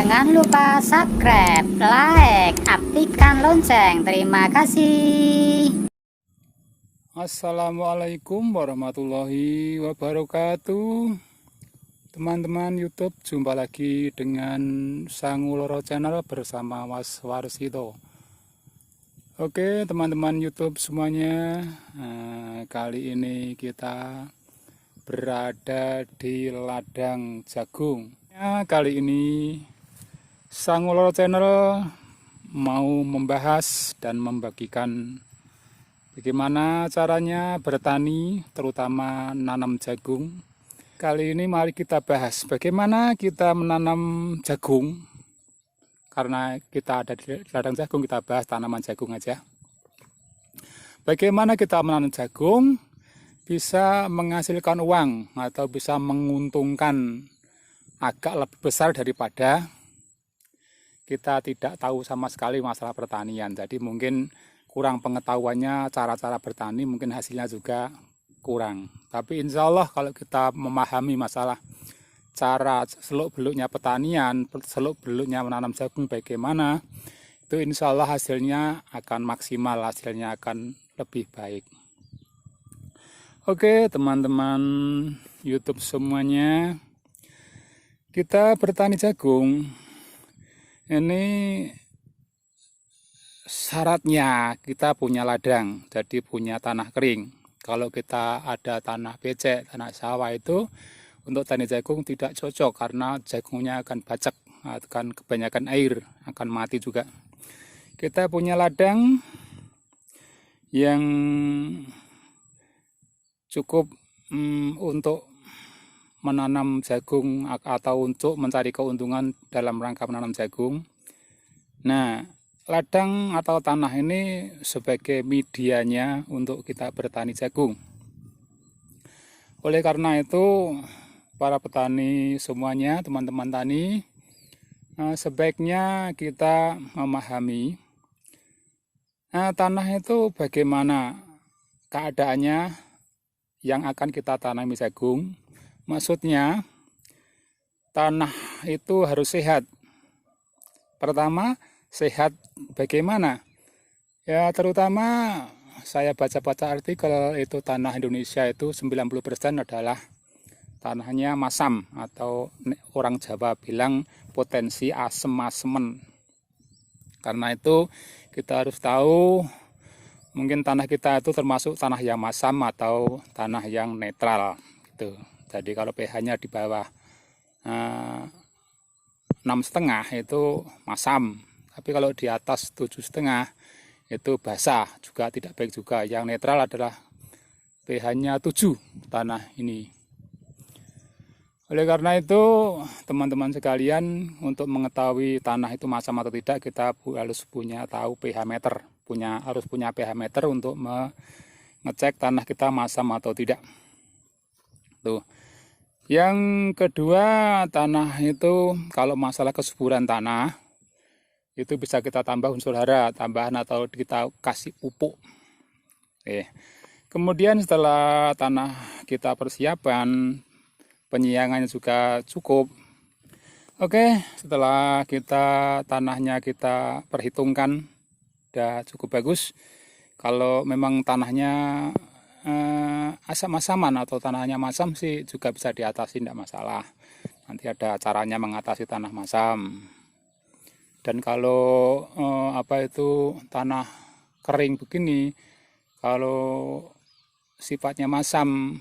Jangan lupa subscribe, like, aktifkan lonceng. Terima kasih. Assalamualaikum warahmatullahi wabarakatuh. Teman-teman YouTube, jumpa lagi dengan Sanguloro Channel bersama Mas Warsito. Oke teman-teman YouTube semuanya, kali ini kita berada di ladang jagung. Kali ini Sanguloro Channel mau membahas dan membagikan bagaimana caranya bertani, terutama nanam jagung. Kali ini mari kita bahas bagaimana kita menanam jagung. Karena kita ada di ladang jagung, kita bahas tanaman jagung aja. Bagaimana kita menanam jagung bisa menghasilkan uang atau bisa menguntungkan agak lebih besar daripada kita tidak tahu sama sekali masalah pertanian. Jadi mungkin kurang pengetahuannya, cara-cara bertani mungkin hasilnya juga kurang. Tapi insya Allah kalau kita memahami masalah cara seluk-beluknya pertanian, seluk-beluknya menanam jagung bagaimana, itu insya Allah hasilnya akan maksimal, hasilnya akan lebih baik. Oke teman-teman YouTube semuanya, kita bertani jagung ini syaratnya kita punya ladang, jadi punya tanah kering. Kalau kita ada tanah becek, tanah sawah itu untuk tani jagung tidak cocok karena jagungnya akan bacek, akan kebanyakan air, akan mati juga. Kita punya ladang yang cukup untuk menanam jagung atau untuk mencari keuntungan dalam rangka menanam jagung. Nah, ladang atau tanah ini sebagai medianya untuk kita bertani jagung. Oleh karena itu, para petani semuanya, teman-teman tani, sebaiknya kita memahami tanah itu bagaimana keadaannya yang akan kita tanami jagung. Maksudnya, tanah itu harus sehat. Pertama, sehat bagaimana? Ya, terutama saya baca-baca artikel itu tanah Indonesia itu 90% adalah tanahnya masam atau orang Jawa bilang potensi asem-asemen. Karena itu kita harus tahu mungkin tanah kita itu termasuk tanah yang masam atau tanah yang netral gitu. Jadi kalau pH-nya di bawah 6,5 itu masam, tapi kalau di atas 7,5 itu basah, juga tidak baik juga. Yang netral adalah pH-nya 7 tanah ini. Oleh karena itu, teman-teman sekalian, untuk mengetahui tanah itu masam atau tidak, kita harus punya tahu pH meter, harus punya pH meter untuk mengecek tanah kita masam atau tidak. Tuh. Yang kedua, tanah itu kalau masalah kesuburan tanah itu bisa kita tambah unsur hara, tambahan atau kita kasih pupuk. Kemudian setelah tanah kita persiapan, penyiangannya juga cukup. Oke, setelah tanahnya kita perhitungkan udah cukup bagus. Kalau memang tanahnya asam-asaman atau tanahnya masam sih juga bisa diatasi, tidak masalah. Nanti ada caranya mengatasi tanah masam. Dan kalau tanah kering begini, kalau sifatnya masam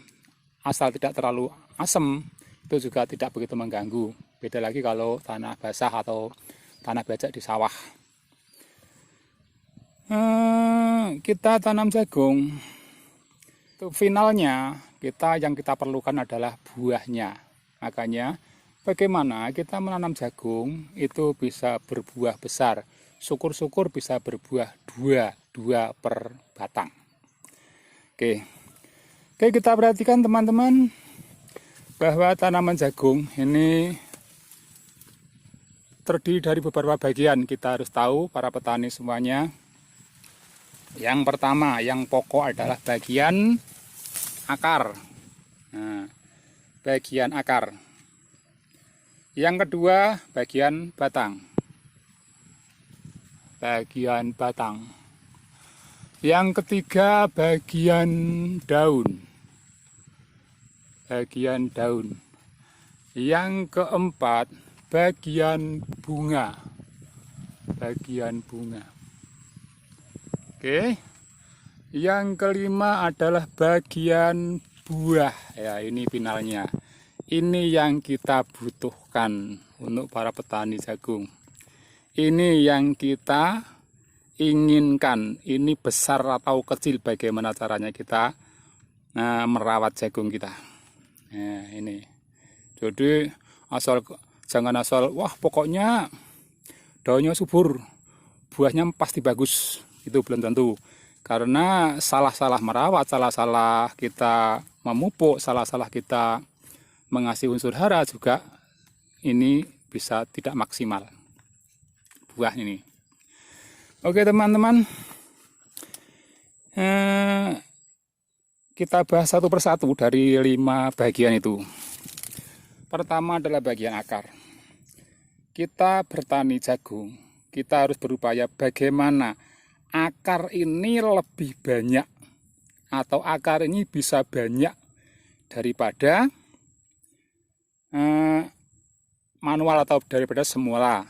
asal tidak terlalu asam, itu juga tidak begitu mengganggu. Beda lagi kalau tanah basah atau tanah becek di sawah. Kita tanam jagung, itu finalnya yang kita perlukan adalah buahnya. Makanya bagaimana kita menanam jagung itu bisa berbuah besar. Syukur-syukur bisa berbuah dua per batang. Oke, kita perhatikan teman-teman bahwa tanaman jagung ini terdiri dari beberapa bagian. Kita harus tahu, para petani semuanya. Yang pertama, yang pokok adalah bagian akar. Nah, bagian akar. Yang kedua, bagian batang. Bagian batang. Yang ketiga, bagian daun. Bagian daun. Yang keempat, bagian bunga. Bagian bunga. Oke. Yang kelima adalah bagian buah. Ya, ini finalnya. Ini yang kita butuhkan untuk para petani jagung. Ini yang kita inginkan. Ini besar atau kecil, bagaimana caranya kita merawat jagung kita. Nah, ini. Jadi jangan asal wah pokoknya daunnya subur, buahnya pasti bagus. Itu belum tentu. Karena salah-salah merawat, salah-salah kita memupuk, salah-salah kita mengasih unsur hara juga ini bisa tidak maksimal buah ini. Oke teman-teman, kita bahas satu persatu dari 5 bagian itu. Pertama adalah bagian akar. Kita bertani jagung, kita harus berupaya bagaimana akar ini lebih banyak atau akar ini bisa banyak daripada manual atau daripada semula.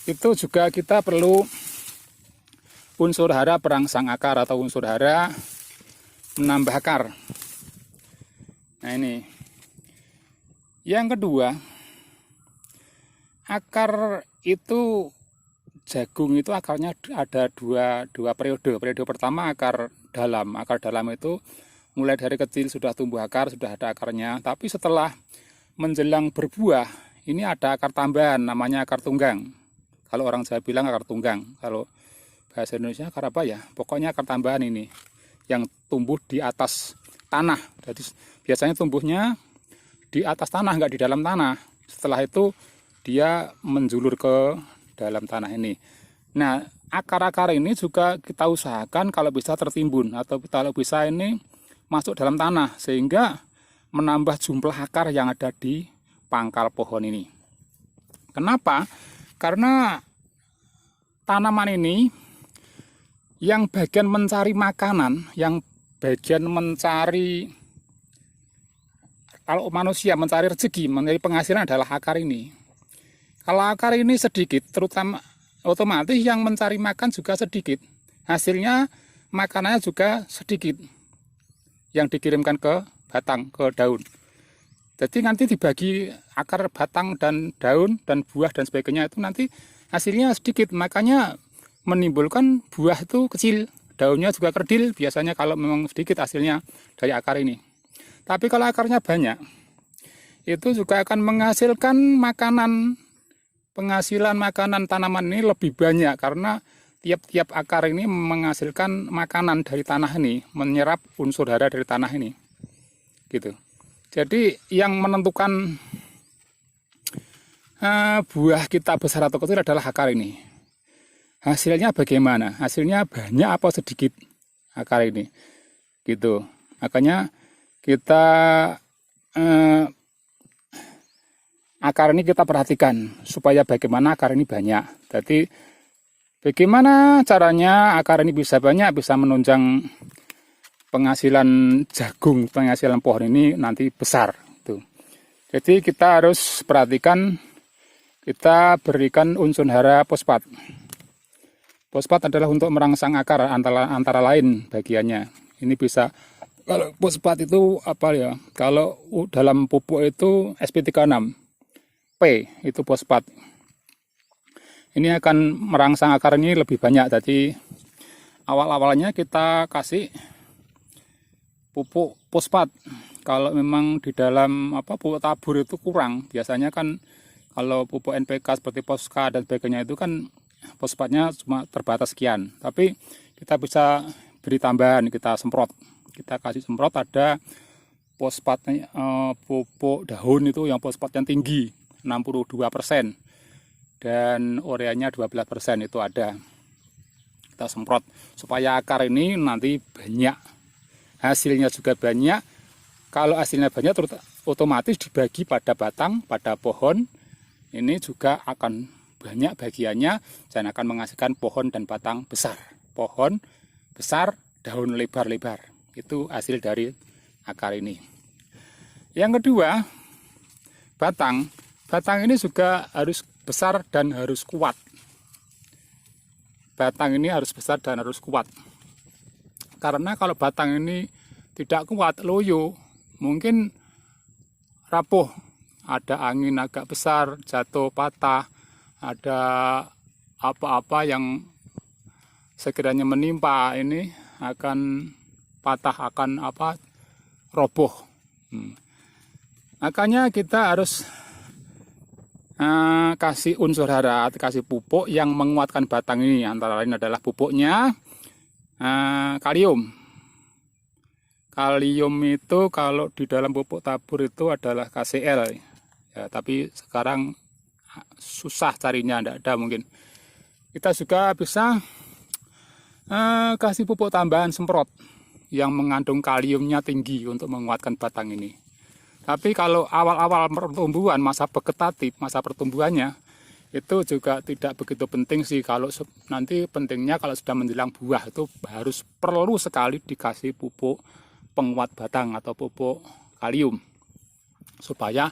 Itu juga kita perlu unsur hara perangsang akar atau unsur hara menambah akar. Nah ini. Yang kedua, akar itu jagung itu akarnya ada dua periode. Periode pertama akar dalam. Akar dalam itu mulai dari kecil sudah tumbuh akar, sudah ada akarnya. Tapi setelah menjelang berbuah, ini ada akar tambahan namanya akar tunggang. Kalau orang Jawa bilang akar tunggang. Kalau bahasa Indonesia akar apa ya? Pokoknya akar tambahan ini yang tumbuh di atas tanah. Jadi biasanya tumbuhnya di atas tanah, nggak di dalam tanah. Setelah itu dia menjulur ke dalam tanah ini. Nah, akar-akar ini juga kita usahakan kalau bisa tertimbun atau kalau bisa ini masuk dalam tanah sehingga menambah jumlah akar yang ada di pangkal pohon ini. Kenapa? Karena tanaman ini yang bagian mencari makanan, yang bagian mencari, kalau manusia mencari rezeki, mencari penghasilan adalah akar ini. Kalau akar ini sedikit, terutama otomatis yang mencari makan juga sedikit. Hasilnya makanannya juga sedikit yang dikirimkan ke batang, ke daun. Jadi nanti dibagi akar, batang, dan daun, dan buah, dan sebagainya itu nanti hasilnya sedikit. Makanya menimbulkan buah itu kecil, daunnya juga kerdil. Biasanya kalau memang sedikit hasilnya dari akar ini. Tapi kalau akarnya banyak, itu juga akan menghasilkan makanan. Penghasilan makanan tanaman ini lebih banyak karena tiap-tiap akar ini menghasilkan makanan dari tanah ini, menyerap unsur hara dari tanah ini. Gitu. Jadi yang menentukan buah kita besar atau kecil adalah akar ini. Hasilnya bagaimana? Hasilnya banyak apa sedikit akar ini. Gitu. Makanya kita akar ini kita perhatikan supaya bagaimana akar ini banyak. Jadi bagaimana caranya akar ini bisa banyak, bisa menunjang penghasilan jagung, penghasilan pohon ini nanti besar. Tuh. Jadi kita harus perhatikan, kita berikan unsur hara fosfat. Fosfat adalah untuk merangsang akar antara lain bagiannya. Ini bisa, kalau fosfat itu apa ya? Kalau dalam pupuk itu SP36. P itu fosfat. Ini akan merangsang akar ini lebih banyak. Jadi awal-awalnya kita kasih pupuk fosfat. Kalau memang di dalam pupuk tabur itu kurang, biasanya kan kalau pupuk NPK seperti Poska dan sebagainya itu kan fosfatnya cuma terbatas sekian. Tapi kita bisa beri tambahan, kita semprot. Kita kasih semprot ada fosfatnya, pupuk daun itu yang fosfatnya tinggi. 62% dan ureanya 12% itu ada. Kita semprot supaya akar ini nanti banyak, hasilnya juga banyak. Kalau hasilnya banyak otomatis dibagi pada batang, pada pohon. Ini juga akan banyak bagiannya dan akan menghasilkan pohon dan batang besar. Pohon besar, daun lebar-lebar. Itu hasil dari akar ini. Yang kedua, batang. Batang ini juga harus besar dan harus kuat. Batang ini harus besar dan harus kuat. Karena kalau batang ini tidak kuat, loyo, mungkin rapuh. Ada angin agak besar, jatuh, patah, ada apa-apa yang sekiranya menimpa ini akan patah, akan roboh. Makanya kita harus kasih unsur hara, kasih pupuk yang menguatkan batang ini. Antara lain adalah pupuknya kalium. Kalium itu kalau di dalam pupuk tabur itu adalah KCl. Ya, tapi sekarang susah carinya, tidak ada mungkin. Kita juga bisa kasih pupuk tambahan semprot yang mengandung kaliumnya tinggi untuk menguatkan batang ini. Tapi kalau awal-awal pertumbuhan, masa vegetatif, masa pertumbuhannya, itu juga tidak begitu penting sih. Kalau nanti pentingnya kalau sudah menjelang buah itu harus perlu sekali dikasih pupuk penguat batang atau pupuk kalium supaya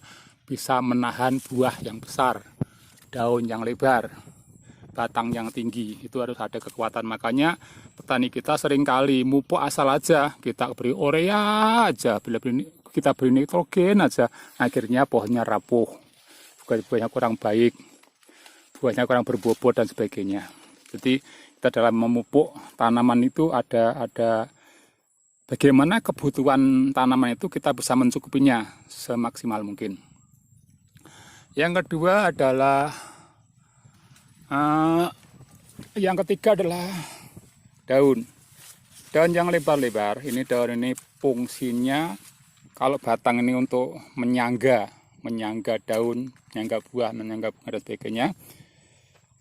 bisa menahan buah yang besar, daun yang lebar, batang yang tinggi. Itu harus ada kekuatan. Makanya petani kita seringkali mupuk asal aja, kita beri urea aja, kita beri nitrogen aja, akhirnya pohonnya rapuh, buahnya kurang baik, buahnya kurang berbobot dan sebagainya. Jadi kita dalam memupuk tanaman itu ada bagaimana kebutuhan tanaman itu kita bisa mencukupinya semaksimal mungkin. Yang kedua adalah yang ketiga adalah daun. Daun yang lebar-lebar. Ini daun ini fungsinya kalau batang ini untuk menyangga daun, menyangga buah, menyangga bunga dan sebagainya.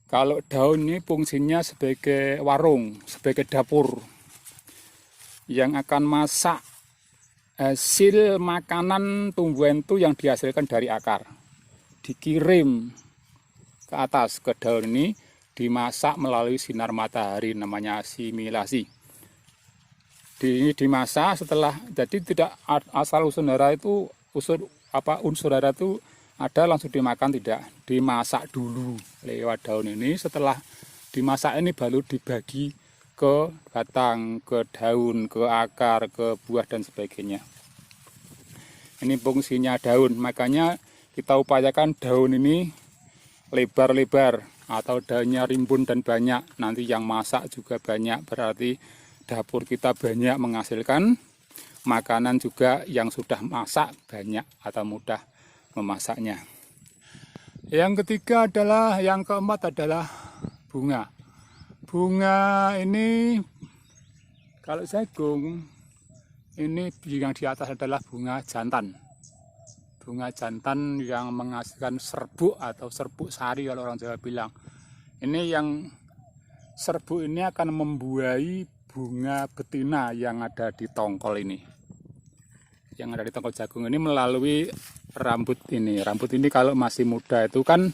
Kalau daun ini fungsinya sebagai warung, sebagai dapur yang akan masak hasil makanan tumbuhan itu yang dihasilkan dari akar. Dikirim ke atas ke daun ini, dimasak melalui sinar matahari, namanya asimilasi. Ini dimasak setelah, jadi tidak asal unsur hara itu unsur hara itu ada langsung dimakan, tidak, dimasak dulu lewat daun ini. Setelah dimasak ini baru dibagi ke batang, ke daun, ke akar, ke buah dan sebagainya. Ini fungsinya daun, makanya kita upayakan daun ini lebar-lebar atau daunnya rimbun dan banyak. Nanti yang masak juga banyak, berarti dapur kita banyak menghasilkan makanan juga yang sudah masak banyak atau mudah memasaknya. Yang ketiga adalah, yang keempat adalah bunga. Bunga ini kalau jagung ini yang di atas adalah bunga jantan. Bunga jantan yang menghasilkan serbuk atau serbuk sari kalau orang Jawa bilang. Ini yang serbuk ini akan membuahi bunga betina yang ada di tongkol ini. Yang ada di tongkol jagung ini melalui rambut ini. Rambut ini kalau masih muda itu kan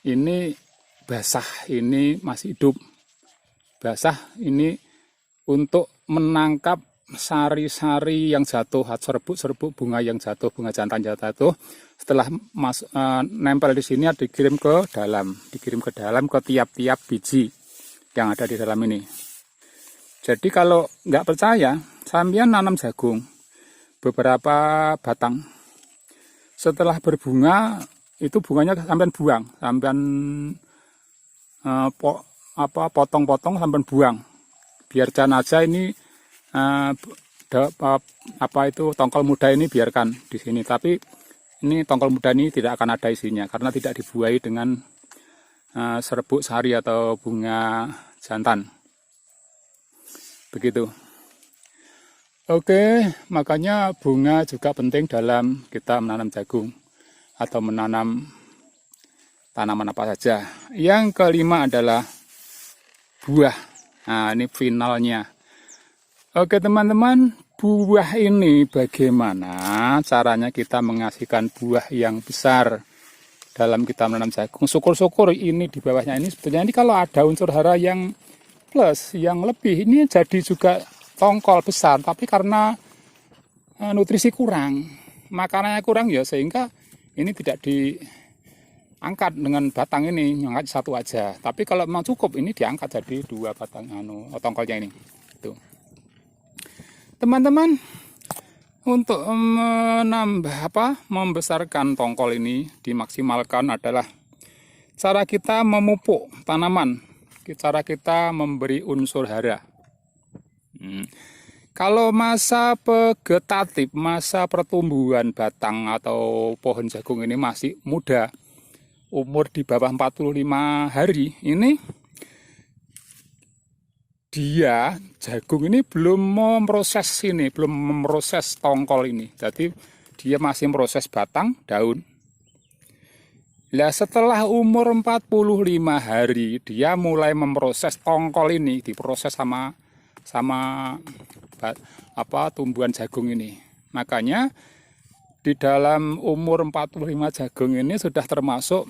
ini basah, ini masih hidup. Basah ini untuk menangkap sari-sari yang jatuh, serbuk-serbuk bunga yang jatuh, bunga jantan jatuh, setelah nempel di sini dikirim ke dalam ke tiap-tiap biji yang ada di dalam ini. Jadi kalau nggak percaya, sampean nanam jagung beberapa batang, setelah berbunga itu bunganya sampean buang, sampean potong-potong sampean buang, biarkan aja ini. Tongkol muda ini biarkan di sini, tapi ini tongkol muda ini tidak akan ada isinya karena tidak dibuahi dengan serbuk sari atau bunga jantan. Begitu. Oke, makanya bunga juga penting dalam kita menanam jagung atau menanam tanaman apa saja. Yang kelima adalah buah. Nah, ini finalnya. Oke teman-teman, buah ini bagaimana caranya kita menghasilkan buah yang besar dalam kita menanam jagung. Syukur-syukur ini di bawahnya ini sebetulnya ini kalau ada unsur hara yang plus, yang lebih, ini jadi juga tongkol besar, tapi karena nutrisi kurang, makanannya kurang ya, sehingga ini tidak diangkat dengan batang ini, angkat satu aja. Tapi kalau memang cukup, ini diangkat jadi 2 batang tongkolnya ini. Tuh. Teman-teman, untuk membesarkan tongkol ini dimaksimalkan adalah cara kita memupuk tanaman, cara kita memberi unsur hara. Kalau masa vegetatif, masa pertumbuhan batang atau pohon jagung ini masih muda, umur di bawah 45 hari, ini jagung ini belum memproses tongkol ini. Jadi dia masih memproses batang, daun. Nah, setelah umur 45 hari, dia mulai memproses tongkol ini, diproses sama tumbuhan jagung ini. Makanya di dalam umur 45 jagung ini sudah termasuk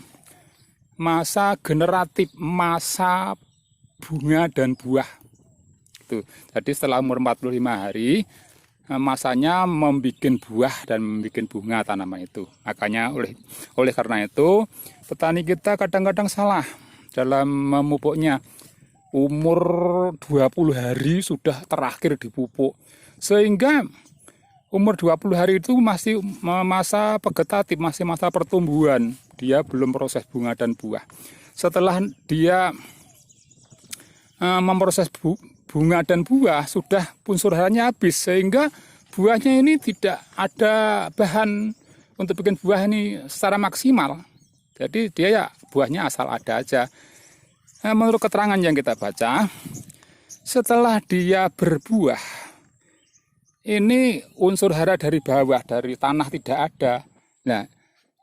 masa generatif, masa bunga dan buah. Jadi setelah umur 45 hari masanya membuat buah dan membuat bunga tanaman itu. Makanya oleh karena itu petani kita kadang-kadang salah dalam memupuknya. Umur 20 hari sudah terakhir dipupuk, sehingga umur 20 hari itu masih masa vegetatif, masih masa pertumbuhan, dia belum proses bunga dan buah. Setelah dia memproses bunga dan buah, sudah unsur haranya habis, sehingga buahnya ini tidak ada bahan untuk bikin buah ini secara maksimal. Jadi dia ya buahnya asal ada aja. Nah, menurut keterangan yang kita baca, setelah dia berbuah, ini unsur hara dari bawah, dari tanah tidak ada. Nah,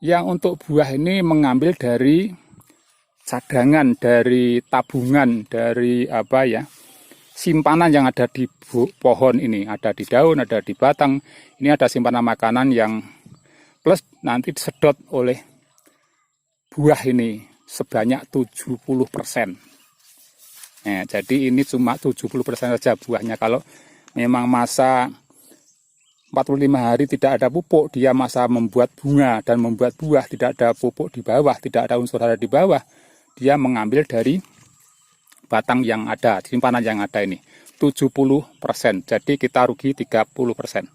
yang untuk buah ini mengambil dari cadangan, dari tabungan, dari simpanan yang ada di pohon ini, ada di daun, ada di batang. Ini ada simpanan makanan yang plus nanti disedot oleh buah ini sebanyak 70%. Nah, jadi ini cuma 70% saja buahnya. Kalau memang masa 45 hari tidak ada pupuk, dia masa membuat bunga dan membuat buah, tidak ada pupuk di bawah, tidak ada unsur hara di bawah, dia mengambil dari batang yang ada, simpanan yang ada ini 70%. Jadi kita rugi 30%.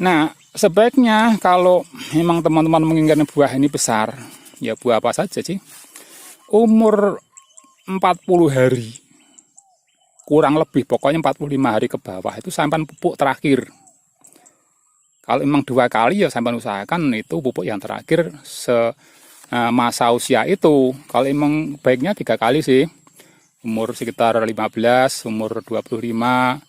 Nah, sebaiknya kalau memang teman-teman menginginkan buah ini besar, ya buah apa saja sih, umur 40 hari kurang lebih, pokoknya 45 hari ke bawah itu sampai pupuk terakhir. Kalau memang 2 kali ya sampai usahakan itu pupuk yang terakhir masa usia itu. Kalau emang baiknya 3 kali sih, umur sekitar 15, umur 25,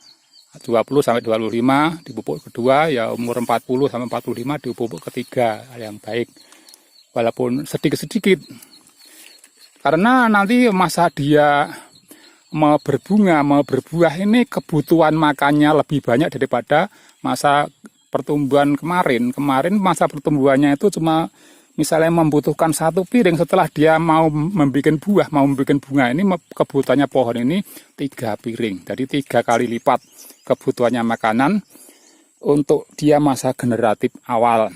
20 sampai 25 dipupuk kedua, ya umur 40 sampai 45 dipupuk ketiga yang baik, walaupun sedikit-sedikit, karena nanti masa dia mau berbunga, mau berbuah ini kebutuhan makannya lebih banyak daripada masa pertumbuhan kemarin. Kemarin masa pertumbuhannya itu cuma misalnya membutuhkan 1 piring, setelah dia mau membuat buah, mau membuat bunga, ini kebutuhannya pohon ini 3 piring. Jadi 3 kali lipat kebutuhannya makanan untuk dia masa generatif awal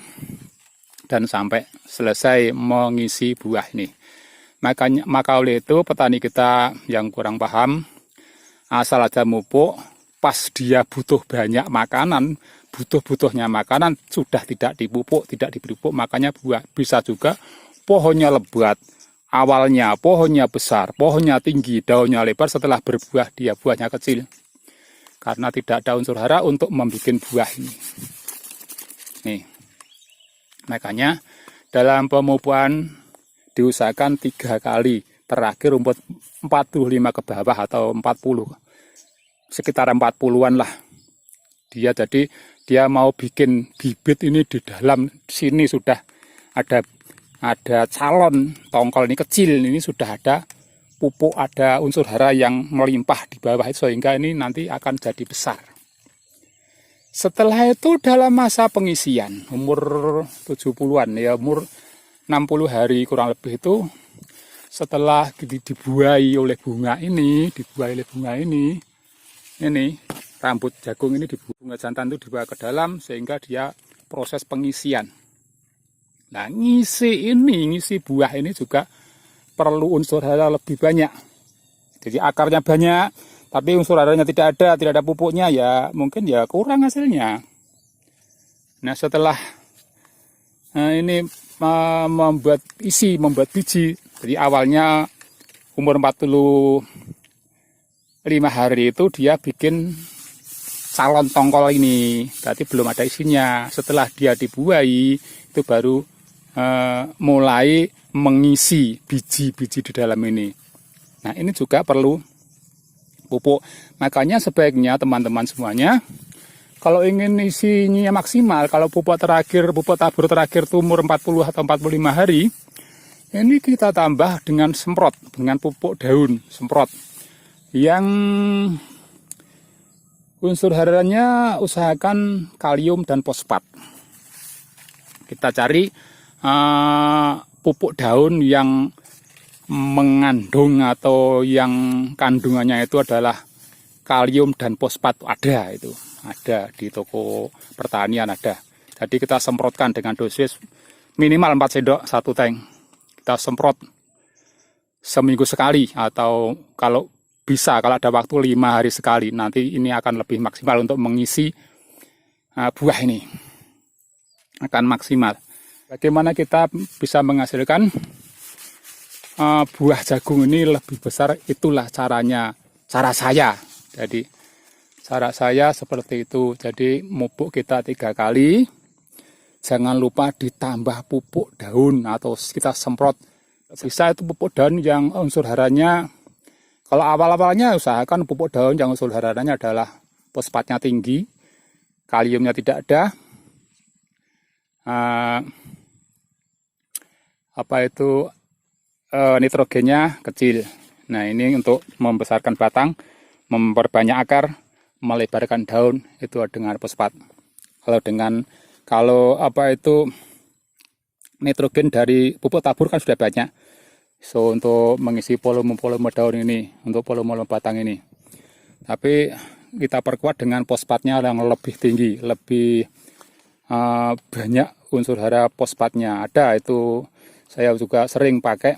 dan sampai selesai mengisi buah ini. Maka oleh itu petani kita yang kurang paham, asal aja mupuk, pas dia butuh banyak makanan, butuhnya makanan, sudah tidak dipupuk, tidak diberi pupuk, makanya buah. Bisa juga pohonnya lebat, awalnya pohonnya besar, pohonnya tinggi, daunnya lebar, setelah berbuah dia buahnya kecil. Karena tidak ada unsur hara untuk membuat buah ini. Nih. Makanya dalam pemupukan diusahakan 3 kali, terakhir rumput 45 ke bawah atau 40, sekitar 40-an lah. Jadi dia mau bikin bibit ini di dalam sini sudah ada calon tongkol ini kecil, ini sudah ada pupuk, ada unsur hara yang melimpah di bawah itu, sehingga ini nanti akan jadi besar. Setelah itu dalam masa pengisian, umur 70-an ya, umur 60 hari kurang lebih itu, setelah dibuahi oleh bunga ini, ini rambut jagung ini bunga jantan itu dibawa ke dalam sehingga dia proses pengisian. Nah, ngisi buah ini juga perlu unsur hara lebih banyak. Jadi akarnya banyak, tapi unsur haranya tidak ada pupuknya, ya mungkin ya kurang hasilnya. Nah, setelah ini membuat biji, jadi awalnya umur 45 hari itu dia bikin calon tongkol ini, berarti belum ada isinya. Setelah dia dibuahi, itu baru mulai mengisi biji-biji di dalam ini. Nah, ini juga perlu pupuk. Makanya sebaiknya teman-teman semuanya, kalau ingin isinya maksimal, kalau pupuk tabur terakhir itu umur 40 atau 45 hari, ini kita tambah dengan semprot, dengan pupuk daun semprot. Yang unsur haranya usahakan kalium dan fosfat. Kita cari pupuk daun yang mengandung atau yang kandungannya itu adalah kalium dan fosfat, ada di toko pertanian ada. Jadi kita semprotkan dengan dosis minimal 4 sendok 1 tank. Kita semprot seminggu sekali, atau kalau bisa, kalau ada waktu 5 hari sekali. Nanti ini akan lebih maksimal untuk mengisi buah ini, akan maksimal. Bagaimana kita bisa menghasilkan buah jagung ini lebih besar, itulah cara saya. Jadi cara saya seperti itu. Jadi pupuk kita 3 kali, jangan lupa ditambah pupuk daun atau kita semprot. Bisa itu pupuk daun yang unsur haranya, kalau awal-awalnya usahakan pupuk daun yang unsur haranya adalah fosfatnya tinggi, kaliumnya tidak ada, nitrogennya kecil. Nah, ini untuk membesarkan batang, memperbanyak akar, melebarkan daun, itu dengan fosfat. Kalau nitrogen dari pupuk tabur kan sudah banyak. So, untuk mengisi volume daun ini, untuk volume batang ini. Tapi kita perkuat dengan fosfatnya yang lebih tinggi, lebih banyak unsur hara fosfatnya. Ada itu, saya juga sering pakai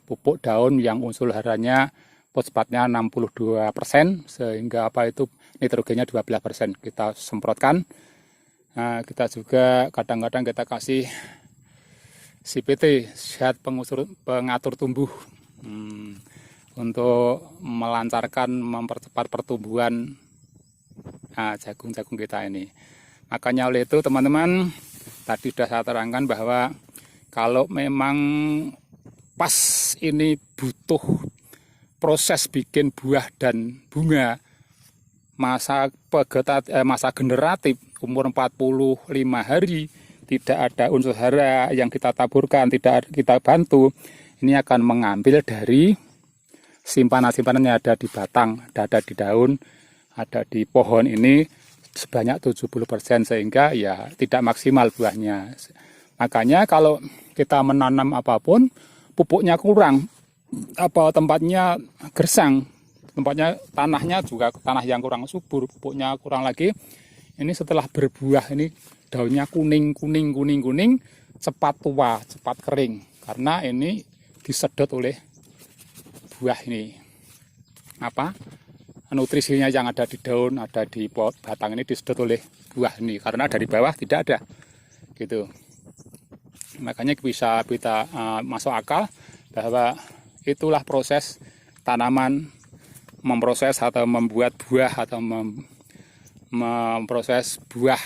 pupuk daun yang unsur haranya fosfatnya 62%, sehingga nitrogennya 12%. Kita semprotkan. Nah, kita juga kadang-kadang kita kasih CPT, zat pengatur tumbuh, untuk melancarkan, mempercepat pertumbuhan jagung-jagung kita ini. Makanya oleh itu teman-teman, tadi sudah saya terangkan bahwa kalau memang pas ini butuh proses bikin buah dan bunga, masa generatif umur 45 hari, tidak ada unsur hara yang kita taburkan, tidak kita bantu, ini akan mengambil dari simpanan-simpanan yang ada di batang, ada di daun, ada di pohon ini sebanyak 70%, sehingga ya tidak maksimal buahnya. Makanya kalau kita menanam apapun, pupuknya kurang, tempatnya gersang, tanahnya juga tanah yang kurang subur, pupuknya kurang lagi, ini setelah berbuah ini daunnya kuning, cepat tua, cepat kering, karena ini disedot oleh buah ini. Nutrisinya yang ada di daun, ada di batang ini disedot oleh buah ini, karena dari bawah tidak ada, gitu. Makanya bisa kita masuk akal bahwa itulah proses tanaman memproses atau membuat buah atau memproses buah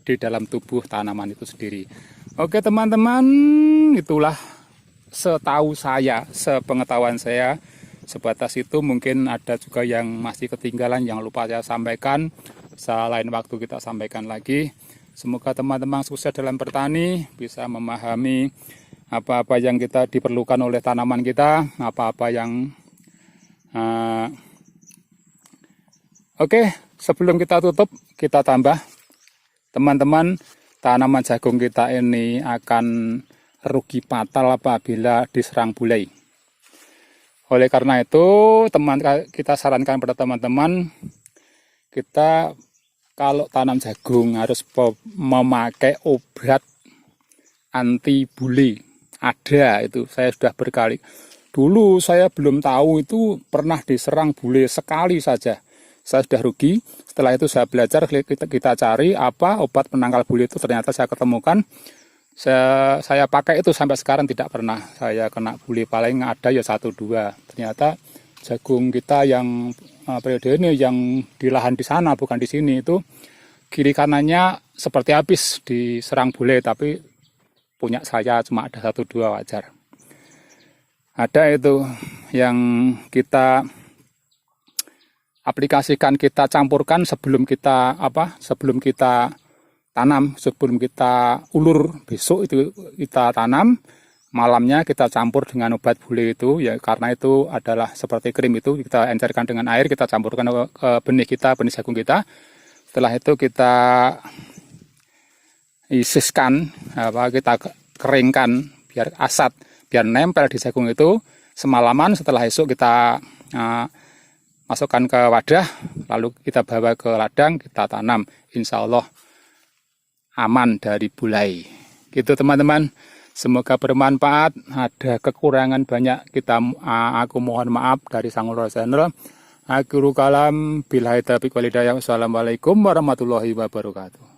di dalam tubuh tanaman itu sendiri. Oke teman-teman, itulah setahu saya, sepengetahuan saya, sebatas itu. Mungkin ada juga yang masih ketinggalan, yang lupa saya sampaikan, lain waktu kita sampaikan lagi. Semoga teman-teman sukses dalam bertani, bisa memahami apa-apa yang kita diperlukan oleh tanaman kita, apa-apa yang Oke, sebelum kita tutup, kita tambah teman-teman, tanaman jagung kita ini akan rugi fatal apabila diserang bule. Oleh karena itu, kita sarankan pada teman-teman, kita kalau tanam jagung harus memakai obat anti bule. Ada itu, saya sudah berkali. Dulu saya belum tahu itu pernah diserang bule sekali saja. Saya sudah rugi. Setelah itu saya belajar, kita cari apa obat penangkal bule itu. Ternyata saya ketemukan. Saya pakai itu sampai sekarang tidak pernah saya kena bule, paling ada ya 1-2. Ternyata jagung kita yang periode ini yang di lahan di sana bukan di sini itu kiri kanannya seperti habis diserang bule, tapi punya saya cuma ada 1-2 wajar. Ada itu yang kita aplikasikan, kita campurkan sebelum kita tanam, sebelum kita ulur besok itu kita tanam, malamnya kita campur dengan obat bule itu ya, karena itu adalah seperti krim, itu kita encerkan dengan air, kita campurkan ke benih kita, benih jagung kita. Setelah itu kita isiskan, kita keringkan biar asat, biar nempel di jagung itu semalaman. Setelah esok kita masukkan ke wadah, lalu kita bawa ke ladang, kita tanam, insya Allah aman dari bulai. Gitu teman-teman, semoga bermanfaat. Ada kekurangan banyak, aku mohon maaf dari Sang Ultra Channel. Akhirul kalam, billahi taufiq wal hidayah. Wassalamualaikum warahmatullahi wabarakatuh.